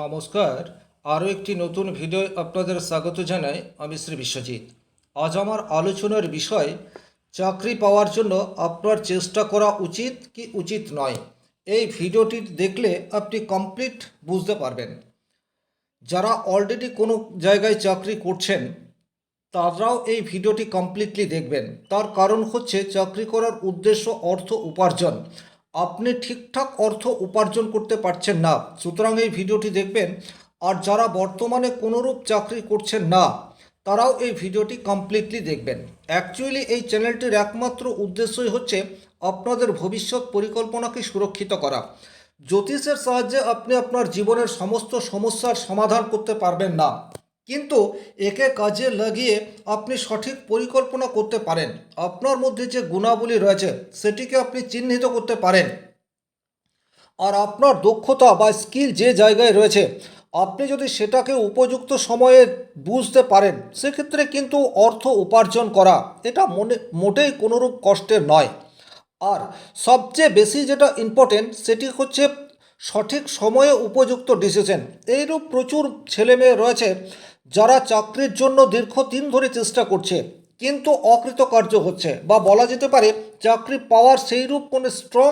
নমস্কার। আরও একটি নতুন ভিডিও আপনাদের স্বাগত জানাই। আমি শ্রী বিশ্বজিৎ। আজ আমার আলোচনার বিষয় চাকরি পাওয়ার জন্য আপনার চেষ্টা করা উচিত কি উচিত নয়। এই ভিডিওটি দেখলে আপনি কমপ্লিট বুঝতে পারবেন। যারা অলরেডি কোনো জায়গায় চাকরি করছেন তারাও এই ভিডিওটি কমপ্লিটলি দেখবেন। তার কারণ হচ্ছে চাকরি করার উদ্দেশ্য অর্থ উপার্জন। আপনি ঠিকঠাক অর্থ উপার্জন করতে পারছেন না, সুতরাং এই ভিডিওটি দেখবেন। আর যারা বর্তমানে কোনোরূপ চাকরি করছেন না তারাও এই ভিডিওটি কমপ্লিটলি দেখবেন। অ্যাকচুয়ালি এই চ্যানেলটির একমাত্র উদ্দেশ্যই হচ্ছে আপনাদের ভবিষ্যৎ পরিকল্পনাকে সুরক্ষিত করা। জ্যোতিষের সাহায্যে আপনি আপনার জীবনের সমস্ত সমস্যার সমাধান করতে পারবেন না, কিন্তু একে কাজে লাগিয়ে আপনি সঠিক পরিকল্পনা করতে পারেন। আপনার মধ্যে যে গুণাবলী রয়েছে সেটিকে আপনি চিহ্নিত করতে পারেন। আর আপনার দক্ষতা বা স্কিল যে জায়গায় রয়েছে আপনি যদি সেটাকে উপযুক্ত সময়ে বুঝতে পারেন, সেক্ষেত্রে কিন্তু অর্থ উপার্জন করা এটা মোটেই কোনোরূপ কষ্টের নয়। আর সবচেয়ে বেশি যেটা ইম্পর্টেন্ট সেটি হচ্ছে সঠিক সময়ে উপযুক্ত ডিসিশন। এইরূপ প্রচুর ছেলেমেয়ে রয়েছে যারা চাকরির জন্য দীর্ঘদিন ধরে চেষ্টা করছে কিন্তু অকৃতকার্য হচ্ছে, বা বলা যেতে পারে চাকরি পাওয়ার সেইরূপ কোনো স্ট্রং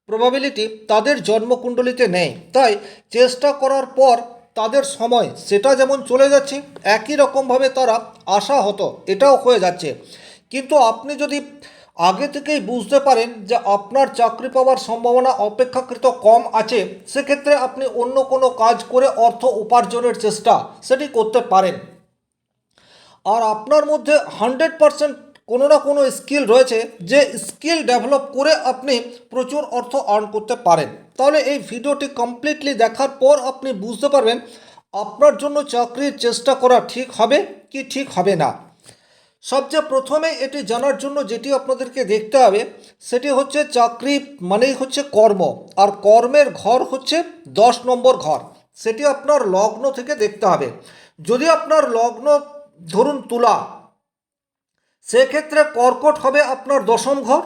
প্রবাবিলিটি তাদের জন্মকুণ্ডলিতে নেই। তাই চেষ্টা করার পর তাদের সময় সেটা যেমন চলে যাচ্ছে, একই রকমভাবে তারা আশাহত এটাও হয়ে যাচ্ছে। কিন্তু আপনি যদি আগে থেকেই বুঝতে পারেন যে আপনার চাকরি পাওয়ার সম্ভাবনা অপেক্ষাকৃত কম আছে, সেক্ষেত্রে আপনি অন্য কোনো কাজ করে অর্থ উপার্জনের চেষ্টা সেটি করতে পারেন। আর আপনার মধ্যে 100% কোনো না কোনো স্কিল রয়েছে, যে স্কিল ডেভেলপ করে আপনি প্রচুর অর্থ আর্ন করতে পারেন। তাহলে এই ভিডিওটি কমপ্লিটলি দেখার পর আপনি বুঝতে পারবেন আপনার জন্য চাকরির চেষ্টা করা ঠিক হবে কি ঠিক হবে না। সবচেয়ে প্রথমে এটি জানার জন্য যেটি আপনাদেরকে দেখতে হবে সেটি হচ্ছে চাকরি মানেই হচ্ছে কর্ম, আর কর্মের ঘর হচ্ছে 10 নম্বর ঘর। সেটি আপনার লগ্ন থেকে দেখতে হবে। যদি আপনার লগ্ন ধরুন তুলা, সেক্ষেত্রে কর্কট হবে আপনার 10ম ঘর।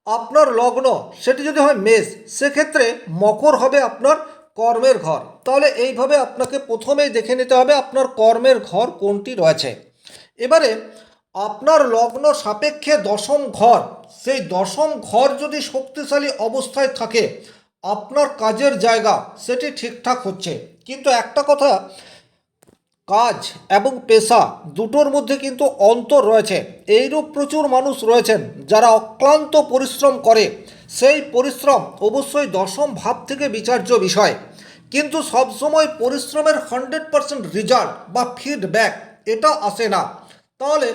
আপনার লগ্ন সেটি যদি হয় মেষ, সেক্ষেত্রে মকর হবে আপনার কর্মের ঘর। তাহলে এইভাবে আপনাকে প্রথমেই দেখে নিতে হবে আপনার কর্মের ঘর কোনটি রয়েছে। এবারে আপনার লগ্ন সাপেক্ষে 10ম ঘর, সেই 10ম ঘর যদি শক্তিশালী অবস্থায় থাকে আপনার কাজের জায়গা সেটি ঠিকঠাক হচ্ছে। কিন্তু একটা কথা, কাজ এবং পেশা দুটোর মধ্যে কিন্তু অন্তর রয়েছে। এইরূপ প্রচুর মানুষ রয়েছেন যারা অক্লান্ত পরিশ্রম করে, সেই পরিশ্রম অবশ্যই 10ম ভাব থেকে বিচার্য বিষয়, কিন্তু সবসময় পরিশ্রমের 100% রেজাল্ট বা ফিডব্যাক এটা আসে না। তাহলে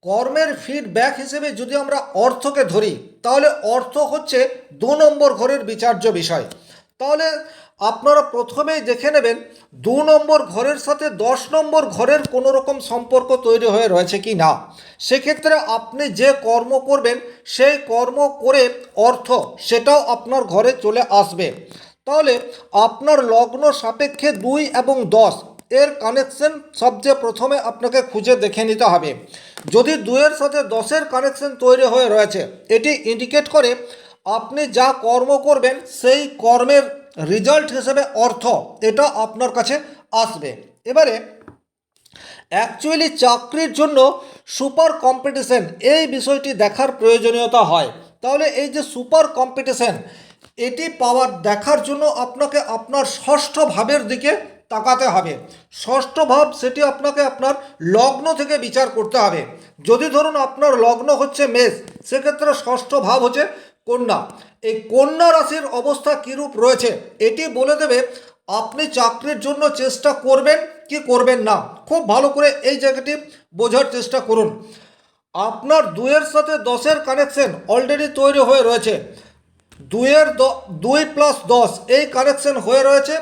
কর্মের ফিডব্যাক হিসেবে যদি আমরা অর্থকে ধরি, তাহলে অর্থ হচ্ছে 2 নম্বর ঘরের বিচার্য বিষয়। তাহলে আপনারা প্রথমেই দেখে নেবেন 2 নম্বর ঘরের সাথে 10 নম্বর ঘরের কোনো রকম সম্পর্ক তৈরি হয়ে রয়েছে কি না। সেক্ষেত্রে আপনি যে কর্ম করবেন সেই কর্ম করে অর্থ সেটাও আপনার ঘরে চলে আসবে। তাহলে আপনার লগ্ন সাপেক্ষে 2 এবং 10 এর কানেকশন সবচেয়ে প্রথমে আপনাকে খুঁজে দেখে নিতে হবে। যদি 2-এর সাথে 10-এর কানেকশন তৈরি হয়ে রয়েছে, এটি ইন্ডিকেট করে আপনি যা কর্ম করবেন সেই কর্মের রেজাল্ট হিসেবে অর্থ এটা আপনার কাছে আসবে। এবারে অ্যাকচুয়ালি চাকরির জন্য সুপার কম্পিটিশন এই বিষয়টি দেখার প্রয়োজনীয়তা হয়। তাহলে এই যে সুপার কম্পিটিশন এটি পাওয়ার দেখার জন্য আপনাকে আপনার ষষ্ঠ ভাবের দিকে তাকাতে হবে। ষষ্ঠ ভাব সেটি আপনাকে আপনার লগ্ন থেকে বিচার করতে হবে। যদি ধরুন আপনার লগ্ন হচ্ছে মেষ, সেক্ষেত্রে ষষ্ঠ ভাব হচ্ছে কন্যা। এই কন্যা রাশির অবস্থা কীরূপ রয়েছে এটি বলে দেবে আপনি চাকরির জন্য চেষ্টা করবেন কি করবেন না। খুব ভালো করে এই জায়গাটি বোঝার চেষ্টা করুন। আপনার 2-এর সাথে 10-এর কানেকশন অলরেডি তৈরি হয়ে রয়েছে। 2+10 এই কানেকশন হয়ে রয়েছে।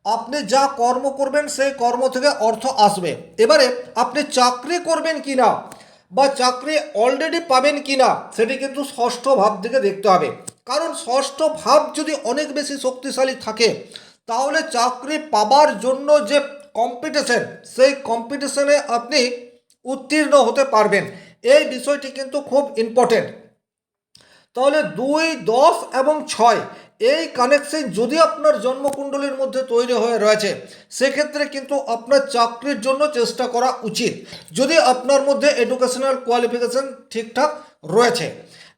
আপনি যা কর্ম করবেন সেই কর্ম থেকে অর্থ আসবে। এবারে আপনি চাকরি করবেন কি না বা চাকরি অলরেডি পাবেন কি না সেটি কিন্তু ষষ্ঠ ভাব থেকে দেখতে হবে। কারণ ষষ্ঠ ভাব যদি অনেক বেশি শক্তিশালী থাকে তাহলে চাকরি পাবার জন্য যে কম্পিটিশন সেই কম্পিটিশনে আপনি উত্তীর্ণ হতে পারবেন। এই বিষয়টি কিন্তু খুব ইম্পর্টেন্ট। তাহলে 2, 10 এবং 6 এই কানেকশন যদি আপনার জন্মকুণ্ডলীর মধ্যে তৈরি হয়ে রয়েছে সেক্ষেত্রে কিন্তু আপনার চাকরির জন্য চেষ্টা করা উচিত, যদি আপনার মধ্যে এডুকেশনাল কোয়ালিফিকেশন ঠিকঠাক রয়েছে।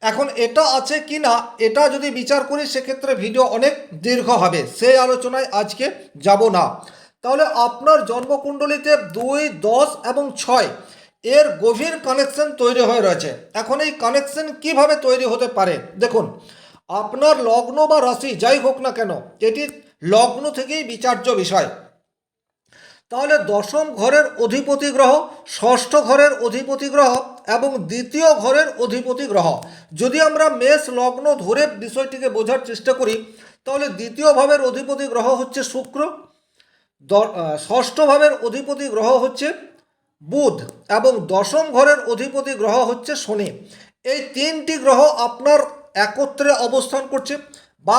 এখন এটা আছে কি না এটা যদি বিচার করি সেক্ষেত্রে ভিডিও অনেক দীর্ঘ হবে, সেই আলোচনায় আজকে যাব না। তাহলে আপনার জন্মকুণ্ডলীতে 2, 10 এবং 6 এর গভীর কানেকশন তৈরি হয়ে রয়েছে। এখন এই কানেকশন কিভাবে তৈরি হতে পারে দেখুন, আপনার লগ্ন বা রাশি যাই হোক না কেন এটি লগ্ন থেকেই বিচার্য বিষয়। তাহলে দশম ঘরের অধিপতি গ্রহ, ষষ্ঠ ঘরের অধিপতি গ্রহ এবং দ্বিতীয় ঘরের অধিপতি গ্রহ, যদি আমরা মেষ লগ্ন ধরে বিষয়টিকে বোঝার চেষ্টা করি তাহলে দ্বিতীয় ভাবের অধিপতি গ্রহ হচ্ছে শুক্র, ষষ্ঠ ভাবের অধিপতি গ্রহ হচ্ছে বুধ এবং দশম ঘরের অধিপতি গ্রহ হচ্ছে শনি। এই তিনটি গ্রহ আপনার একত্রে অবস্থান করছে বা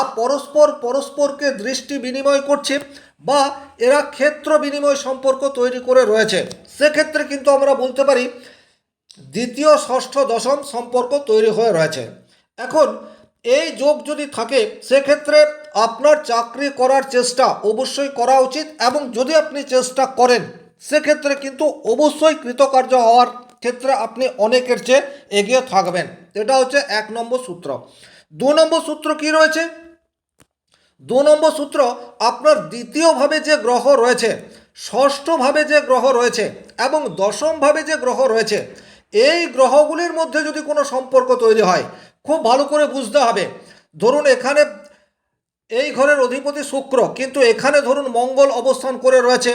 পরস্পরকে দৃষ্টি বিনিময় করছে বা এরা ক্ষেত্র বিনিময় সম্পর্ক তৈরি করে রয়েছে, সেক্ষেত্রে কিন্তু আমরা বলতে পারি দ্বিতীয় ষষ্ঠ দশম সম্পর্ক তৈরি হয়ে রয়েছে। এখন এই যোগ যদি থাকে সেক্ষেত্রে আপনার চাকরি করার চেষ্টা অবশ্যই করা উচিত এবং যদি আপনি চেষ্টা করেন সেক্ষেত্রে কিন্তু অবশ্যই কৃতকার্য হওয়ার ক্ষেত্রে আপনি অনেকের চেয়ে এগিয়ে থাকবেন। এটা হচ্ছে 1 নম্বর সূত্র। 2 নম্বর সূত্র কি রয়েছে? 2 নম্বর সূত্র, আপনার দ্বিতীয়ভাবে যে গ্রহ রয়েছে, ষষ্ঠভাবে যে গ্রহ রয়েছে এবং দশমভাবে যে গ্রহ রয়েছে, এই গ্রহগুলির মধ্যে যদি কোনো সম্পর্ক তৈরি হয় খুব ভালো করে বুঝতে হবে। ধরুন এখানে এই ঘরের অধিপতি শুক্র, কিন্তু এখানে ধরুন মঙ্গল অবস্থান করে রয়েছে,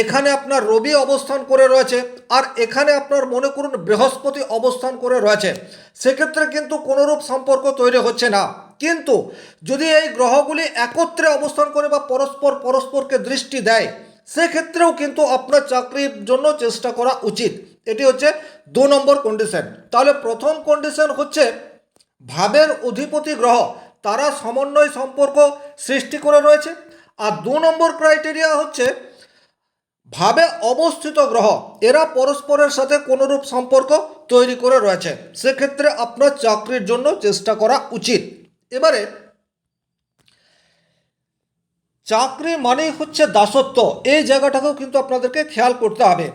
এখানে আপনার রবি অবস্থান করে রয়েছে আর এখানে আপনার মনে করুন বৃহস্পতি অবস্থান করে রয়েছে, সেক্ষেত্রে কিন্তু কোনোরূপ সম্পর্ক তৈরি হচ্ছে না। কিন্তু যদি এই গ্রহগুলি একত্রে অবস্থান করে বা পরস্পরকে দৃষ্টি দেয় সেক্ষেত্রেও কিন্তু আপনার চাকরির জন্য চেষ্টা করা উচিত। এটি হচ্ছে 2 নম্বর কন্ডিশন। তাহলে প্রথম কন্ডিশন হচ্ছে ভাবের অধিপতি গ্রহ তারা সমন্বয় সম্পর্ক সৃষ্টি করে রয়েছে, আর 2 নম্বর ক্রাইটেরিয়া হচ্ছে ভাবে অবস্থিত গ্রহ এরা পরস্পরের সাথে কোনোরূপ সম্পর্ক তৈরি করে রয়েছে, সেক্ষেত্রে আপনার চাকরির জন্য চেষ্টা করা উচিত। এবারে চাকরি মানেই হচ্ছে দাসত্ব, এই জায়গাটাকেও কিন্তু আপনাদেরকে খেয়াল করতে হবে।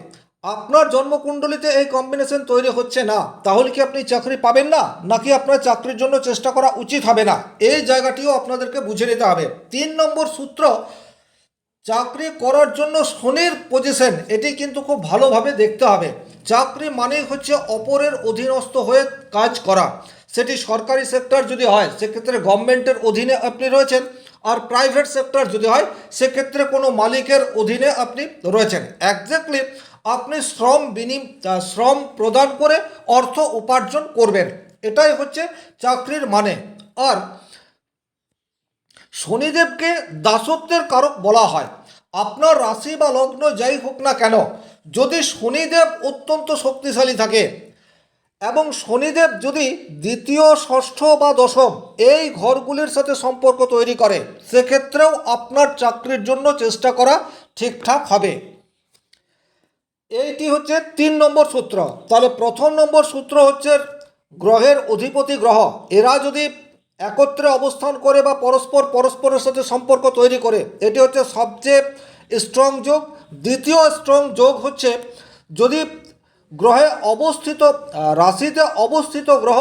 আপনার জন্মকুণ্ডলিতে এই কম্বিনেশন তৈরি হচ্ছে না তাহলে কি আপনি চাকরি পাবেন না, নাকি আপনার চাকরির জন্য চেষ্টা করা উচিত হবে না, এই জায়গাটিও আপনাদেরকে বুঝে নিতে হবে। 3 নম্বর সূত্র, চাকরি করার জন্য শনির পজিশন এটি কিন্তু খুব ভালোভাবে দেখতে হবে। চাকরি মানেই হচ্ছে অপরের অধীনস্থ হয়ে কাজ করা, সেটি সরকারি সেক্টর যদি হয় সেক্ষেত্রে গভর্নমেন্টের অধীনে আপনি রয়েছেন, আর প্রাইভেট সেক্টর যদি হয় সেক্ষেত্রে কোনো মালিকের অধীনে আপনি রয়েছেন। একজাক্টলি আপনি শ্রম প্রদান করে অর্থ উপার্জন করবেন, এটাই হচ্ছে চাকরির মানে। আর শনিদেবকে দাসত্বের কারক বলা হয়। আপনার রাশি বা লগ্ন যাই হোক না কেন, যদি শনিদেব অত্যন্ত শক্তিশালী থাকে এবং শনিদেব যদি দ্বিতীয় ষষ্ঠ বা দশম এই ঘরগুলির সাথে সম্পর্ক তৈরি করে সেক্ষেত্রেও আপনার চাকরির জন্য চেষ্টা করা ঠিকঠাক হবে। এইটি হচ্ছে 3 নম্বর সূত্র। তাহলে প্রথম নম্বর সূত্র হচ্ছে গ্রহের অধিপতি গ্রহ এরা যদি একত্রে অবস্থান করে বা পরস্পরের সাথে সম্পর্ক তৈরি করে, এটি হচ্ছে সবচেয়ে স্ট্রং যোগ। দ্বিতীয় স্ট্রং যোগ হচ্ছে যদি গ্রহে অবস্থিত রাশিতে অবস্থিত গ্রহ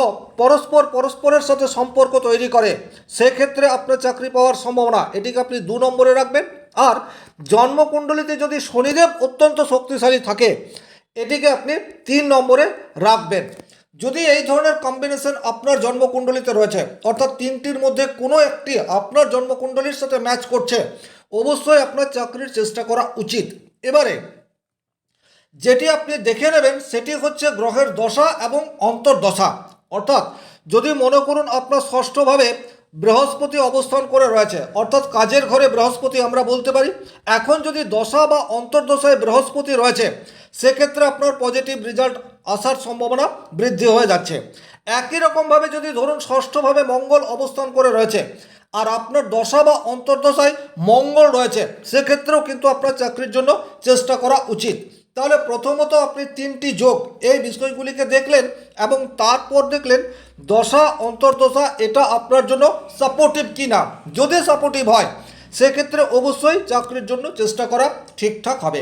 পরস্পরের সাথে সম্পর্ক তৈরি করে, সেক্ষেত্রে আপনার চাকরি পাওয়ার সম্ভাবনা, এটিকে আপনি 2 নম্বরে রাখবেন। আর জন্মকুণ্ডলিতে যদি শনিদেব অত্যন্ত শক্তিশালী থাকে এটিকে আপনি 3 নম্বরে রাখবেন। যদি এই ধরনের কম্বিনেশন আপনার জন্মকুণ্ডলিতে রয়েছে, অর্থাৎ 3টির মধ্যে কোনো একটি আপনার জন্মকুণ্ডলীর সাথে ম্যাচ করছে, অবশ্যই আপনার চাকরির চেষ্টা করা উচিত। এবারে যেটি আপনি দেখে নেবেন সেটি হচ্ছে গ্রহের দশা এবং অন্তর্দশা। অর্থাৎ যদি মনে করুন আপনার ষষ্ঠভাবে বৃহস্পতি অবস্থান করে রয়েছে, অর্থাৎ কাজের ঘরে বৃহস্পতি আমরা বলতে পারি, এখন যদি দশা বা অন্তর্দশায় বৃহস্পতি রয়েছে সেক্ষেত্রে আপনার পজিটিভ রেজাল্ট আসার সম্ভাবনা বৃদ্ধি হয়ে যাচ্ছে। একই রকমভাবে যদি ধরুন ষষ্ঠভাবে মঙ্গল অবস্থান করে রয়েছে আর আপনার দশা বা অন্তর্দশায় মঙ্গল রয়েছে সেক্ষেত্রেও কিন্তু আপনার চাকরির জন্য চেষ্টা করা উচিত। তাহলে প্রথমত আপনি 3টি যোগ এই বিষয়গুলিকে দেখলেন এবং তারপর দেখলেন দশা অন্তর্দশা এটা আপনার জন্য সাপোর্টিভ কি না। যদি সাপোর্টিভ হয় সেক্ষেত্রে অবশ্যই চাকরির জন্য চেষ্টা করা ঠিকঠাক হবে।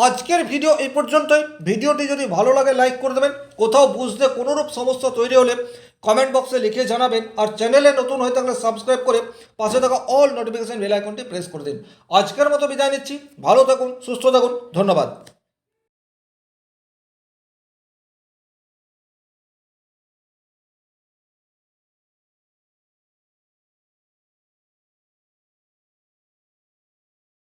আজকের ভিডিও এই পর্যন্তই। ভিডিওটি যদি ভালো লাগে লাইক করে দেবেন, কোথাও বুঝতে কোনোরূপ সমস্যা তৈরি হলে কমেন্ট বক্সে লিখে জানাবেন, আর চ্যানেলে নতুন হয়ে থাকলে সাবস্ক্রাইব করে পাশে থাকা অল নোটিফিকেশন বেল আইকনটি প্রেস করে দিন। আজকের মতো বিদায় নিচ্ছি। ভালো থাকুন, সুস্থ থাকুন, ধন্যবাদ।